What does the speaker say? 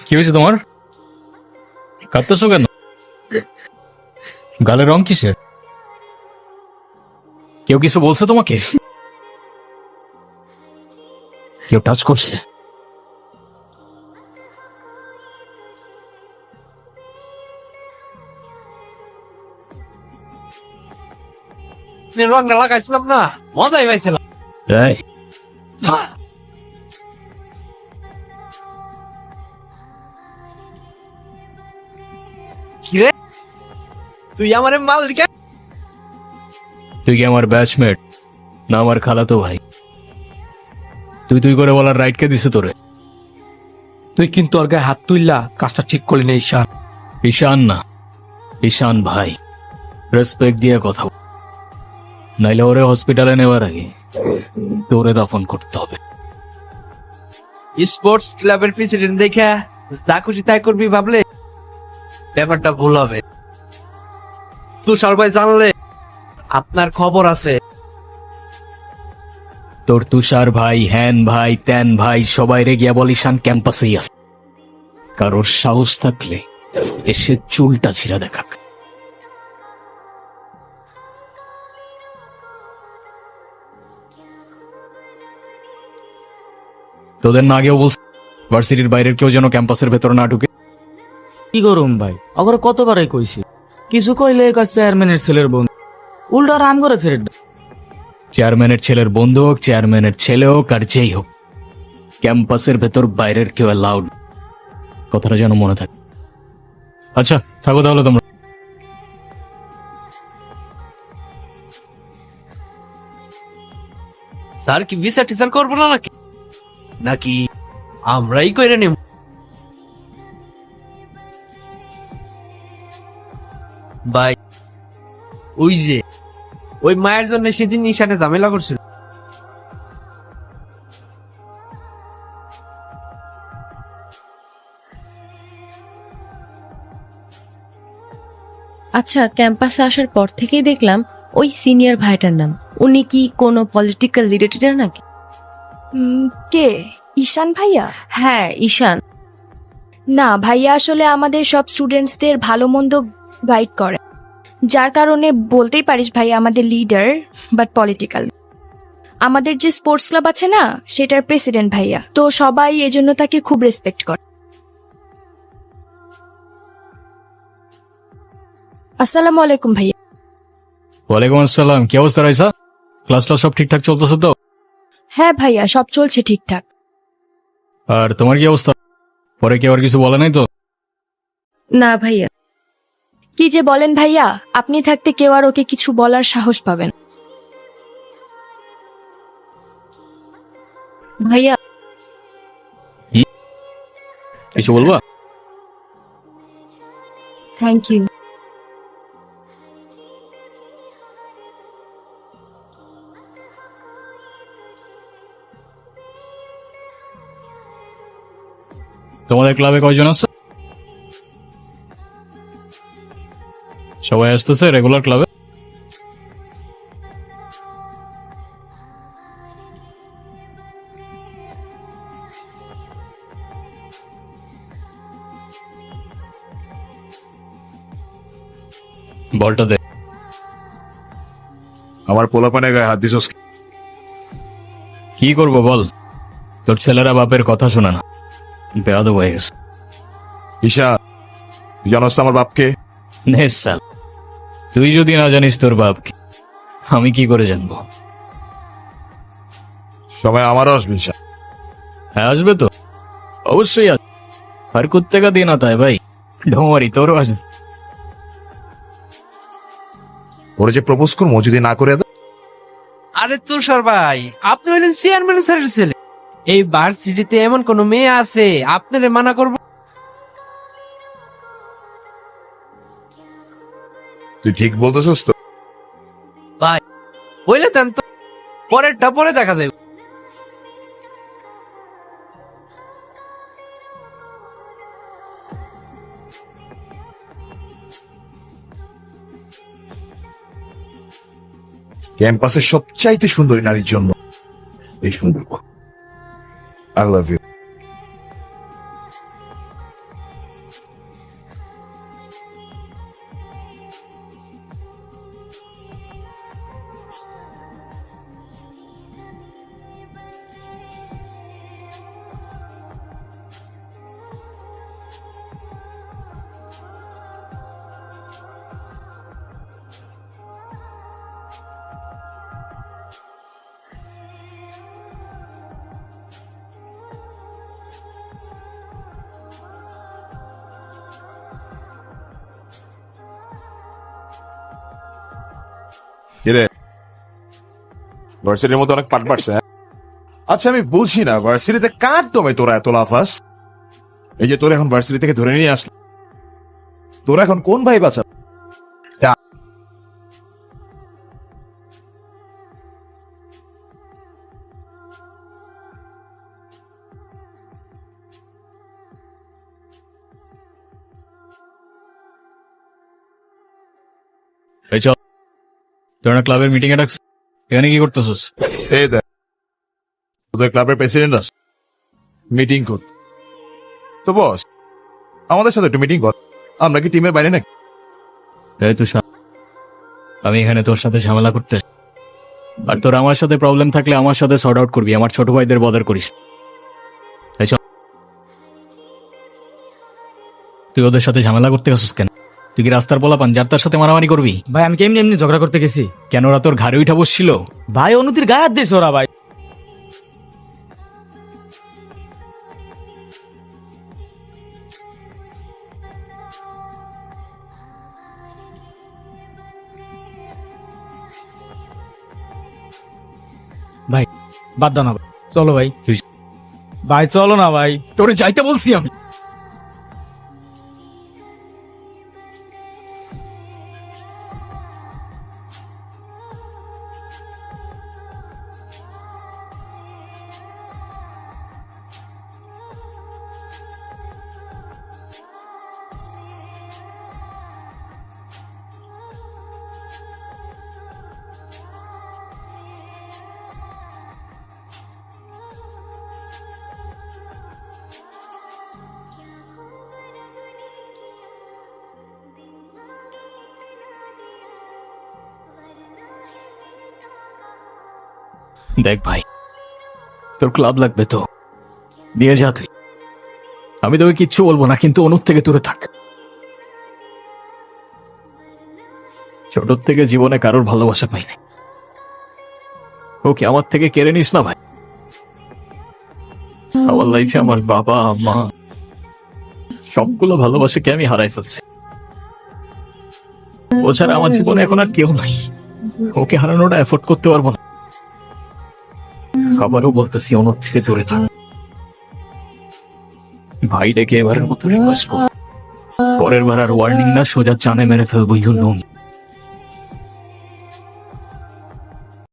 কি হয়েছে তোমার? কাঁদতেছো কেন? গালের রং কিসের? কেউ কিছু বলছে তোমাকে? কেউ টাচ করছে? রংটা লাগাইছিলাম না, মজাই পাইছিলাম। এই, কিরে, তুই আমার মালিকা? তুই কি আমার ব্যাচমেট না আমার খালাতো ভাই? তুই তুই করে বলার রাইট কে দিছে তোরে? তুই কিন্তু ওর গায়ে হাত তুললা, কাজটা ঠিক করলি না ঈশান। ঈশান না, ঈশান ভাই। রেসপেক্ট দিয়ে কথা বল, নাইলে ওরে হসপিটালে নেওয়ার আগে তোরে দফন করতে হবে। স্পোর্টস ক্লাবের প্রেসিডেন্ট দেখে যা খুশি তাই করবি ভাবলে ব্যাপারটা ভুল হবে। তুষার ভাই জানলে আপনার খবর আছে। তোর তুষার ভাই, হ্যান ভাই, ত্যান ভাই সবাই রে গিয়া বল ঈশান ক্যাম্পাসেই আছে। কারোর সাহস থাকলে এসে চুলটা ছিঁড়া দেখাক। তোদের না আগেও বলছে ভার্সিটির বাইরের কেউ যেন ক্যাম্পাসের ভেতর না ঢুকে। কি করুম ভাই, অগর কতবারই কইছি, কিছু কইলে চেয়ারম্যানের ছেলের বন্ধু, উল্টা রাম করে ছেড়ে দেয়। চেয়ারম্যানের ছেলের বন্ধু হোক, চেয়ারম্যানের ছেলে হোক, আর যেই হোক, ক্যাম্পাসের ভেতর বাইরের কেউ অ্যালাউড। কথাটা যেন মনে থাকে। আচ্ছা থাকো তাহলে তোমরা। স্যার কি বিচার টিচার করবো না নাকি নাকি আমরাই কইরে নেব? ভাই ওই যে ওই মায়ের জন্য সেদিন ঈশানে ঝামেলা করছিল। আচ্ছা, ক্যাম্পাসে আসার পর থেকেই দেখলাম ওই সিনিয়র ভাইটার নাম। উনি কি কোনো পলিটিক্যাল রিলেটেড নাকি? কে? ঈশান ভাইয়া? হ্যাঁ, ঈশান। না ভাইয়া, আসলে আমাদের সব স্টুডেন্টসদের ভালো মন্দ গাইড করে, যার কারণে বলতেই পারিস ভাইয়া আমাদের লিডার, বাট পলিটিক্যাল। আমাদের যে স্পোর্টস ক্লাব আছে না, সেটার প্রেসিডেন্ট ভাইয়া, তো সবাই এজন্য তাকে খুব রেসপেক্ট করে। আসসালামু আলাইকুম ভাইয়া। ওয়ালাইকুম আসসালাম। কি অবস্থা রাইসা? ক্লাস সব ঠিকঠাক চলতেছে তো? হ্যাঁ ভাইয়া, সব চলছে ঠিকঠাক। আর তোমার কি অবস্থা? পরে কেউ আর কিছু বলে নাই তো? না ভাইয়া। কি যে বলেন ভাইয়া, আপনি থাকতে কেউ আর ওকে কিছু বলার সাহস পাবেন। ভাইয়া, কিছু বলবা? Thank you. তোমাদের ক্লাবে কয়জন আছে? সবাই আসতেছে রেগুলার ক্লাবে? বলটা দে। আমার পোলাপানে গায়ে হাত দিছস। কি করবো বল, তোর ছেলেরা বাপের কথা শোনে না, বেয়াদব হয়ে গেছে। ঈশা, তুই জানোস তো আমার বাপকে? নে সাল, তুই যদি না জানিস তোর বাপকে, আমি কি করে জানবো? সময় আমারও আসবে ঈশা। হ্যাঁ আসবে তো, অবশ্যই আসবে। আর কুত্তেকা দিন আতা है ভাই, ঢোমারি তোরও আসবে। ওরে যে প্রপোজ করবো যদি না করে দেয়। আরে তুষার ভাই, আপনি হইলেন চেয়ারম্যান স্যারের ছেলে। এই ভার্সিটিতে এমন কোন মেয়ে আছে আপনারে মানা করবো? তুই ঠিক বলতেছস তো? ভাই বইলে দেন তো, পরেরটা পরে দেখা যাবে। ক্যাম্পাসের সবচাইতে সুন্দরী নারীর জন্য এই সুন্দর আই লাভ ইউ। কিরে ভার্সিটির মধ্যে অনেক পাট পাটছে, হ্যাঁ? আচ্ছা আমি বলছি না ভার্সিটিতে কার দমে তোরা এত লাফাস? এই যে তোরা এখন ভার্সিটি থেকে ধরে নিয়ে আসলি, তোরা এখন কোন ভাই বাঁচা? এই চল, তোরা না ক্লাবের মিটিং এ ডাকছিস, এখানে কি করতেছিস? এই দেখ তোদের ক্লাবের প্রেসিডেন্ট আছে, মিটিং কর। তো বস আমাদের সাথে একটু মিটিং কর, আমরা কি টিমের বাইরে নাকি? এই তো আমি এখানে তোর সাথে ঝামেলা করতে আসি। আর তোর আমার সাথে প্রবলেম থাকলে আমার সাথে সর্ট আউট করবি, আমার ছোট ভাইদের বদার করিস। এই চল। তুই ওদের সাথে ঝামেলা করতে গেছিস কেন? তুই কি রাস্তার পোলাপান যার তার সাথে মারামারি করবি? ভাই আমি কেমনি এমনি ঝগড়া করতে গেছি? কেন ওরা তোর ঘাড়ে উঠা বসছিল? ভাই অনুতির গায়ে হাত দিয়েছে ওরা ভাই। ভাই বাদ দাও না ভাই, চলো ভাই। ভাই চলো না ভাই। তোরে যাইতে বলছি আমি। দেখ ভাই, তোর ক্লাব লাগবে তো দিয়ে যা তুই, আমি তোকে কিচ্ছু বলবো না, কিন্তু অনুর থেকে দূরে থাক। ছোট থেকে জীবনে কারোর ভালোবাসা পাই নাই, ওকে আমার থেকে কেড়ে নিস না ভাই। আমার লাইফে আমার বাবা মা সবগুলো ভালোবাসাকে আমি হারাই ফেলছি, ও ছাড়া আমার জীবনে এখন আর কেউ নাই, ওকে হারানোটা এফোর্ড করতে পারবো না। আবারও বলতেছি অনুর থেকে দূরে থাক ভাই, ডেকে এবারের মতো রিকোয়েস্ট করব, পরের বার আর ওয়ার্নিং না, সোজা চানে মেরে ফেলবো, ইউ নো মি।